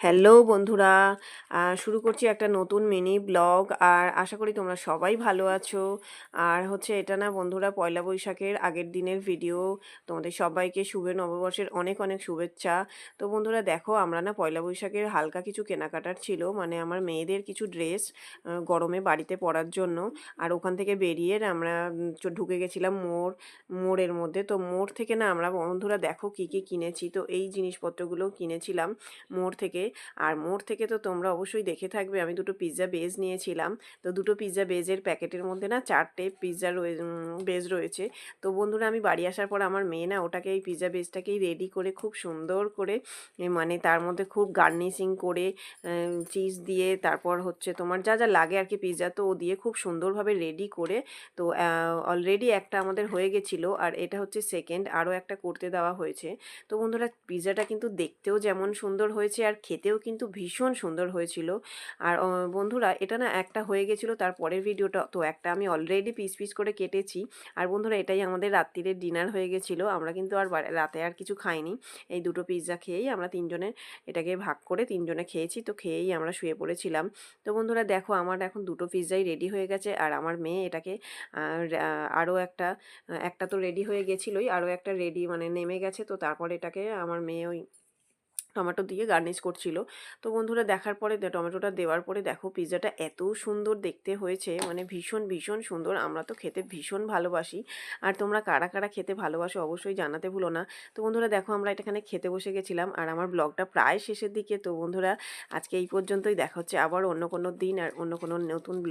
Hello বন্ধুরা, শুরু করছি একটা নতুন মিনি ব্লগ। আর আশা করি তোমরা সবাই ভালো আছো। আর হচ্ছে এটা না বন্ধুরা, পয়লা বৈশাখের আগের দিনের ভিডিও। তোমাদের সবাইকে শুভ নববর্ষের অনেক অনেক শুভেচ্ছা। তো বন্ধুরা দেখো, আমরা না পয়লা বৈশাখের হালকা কিছু কেনাকাটার ছিল, মানে আমার মেয়েদের কিছু ড্রেস গরমে বাড়িতে পরার জন্য। আর ওখান থেকে বেরিয়ে না আমরা ঢুকে গেছিলাম মোড়ের মধ্যে। তো মোড় থেকে না আমরা বন্ধুরা দেখো কী কী কিনেছি। তো এই জিনিসপত্রগুলো কিনেছিলাম মোড় থেকে। আর মোড় থেকে তো তোমরা অবশ্যই দেখে থাকবে, আমি দুটো পিৎজা বেজ নিয়েছিলাম। তো দুটো পিৎজা বেজের প্যাকেটের মধ্যে না 4টে পিৎজা বেজ রয়েছে। তো বন্ধুরা আমি বাড়ি আসার পর আমার মেয়ে না ওটাকে, এই পিৎজা বেজটাকেই রেডি করে খুব সুন্দর করে মানে তার মধ্যে খুব গার্নিশিং করে চিজ দিয়ে, তারপর হচ্ছে তোমার যা যা লাগে আর কি পিৎজা, তো ও দিয়ে খুব সুন্দরভাবে রেডি করে। তো অলরেডি একটা আমাদের হয়ে গেছিলো, আর এটা হচ্ছে সেকেন্ড, আরও একটা করতে দেওয়া হয়েছে। তো বন্ধুরা পিৎজাটা কিন্তু দেখতেও যেমন সুন্দর হয়েছে আর খেতেও কিন্তু ভীষণ সুন্দর হয়েছিল। আর বন্ধুরা এটা না একটা হয়ে গেছিলো, তার পরের ভিডিওটা তো একটা আমি অলরেডি পিস পিস করে কেটেছি। আর বন্ধুরা এটাই আমাদের রাত্রিরের ডিনার হয়ে গেছিলো। আমরা কিন্তু আর রাতে আর কিছু খাইনি, এই দুটো পিৎজা খেয়েই আমরা তিনজনে এটাকে ভাগ করে তিনজনে খেয়েছি। তো খেয়েই আমরা শুয়ে পড়েছিলাম। তো বন্ধুরা দেখো আমার এখন দুটো পিৎজাই রেডি হয়ে গেছে, আর আমার মেয়ে এটাকে আরও একটা তো রেডি হয়ে গেছিলোই, আরও একটা রেডি মানে নেমে গেছে। তো তারপরে এটাকে আমার মেয়ে ওই টমেটো দিয়ে গার্নিশ করছিল। তো বন্ধুরা দেখার পরে টমেটোটা দেওয়ার পরে দেখো পিৎজাটা এত সুন্দর দেখতে হয়েছে, মানে ভীষণ ভীষণ সুন্দর। আমরা তো খেতে ভীষণ ভালোবাসি। আর তোমরা কারা কারা খেতে ভালোবাসো অবশ্যই জানাতে ভুলো না। তো বন্ধুরা দেখো আমরা এখানে খেতে বসে গেছিলাম, আর আমার ব্লগটা প্রায় শেষের দিকে। তো বন্ধুরা আজকে এই পর্যন্তই, দেখা হচ্ছে আবার অন্য কোনো দিন আর অন্য কোনো নতুন ব্লগ।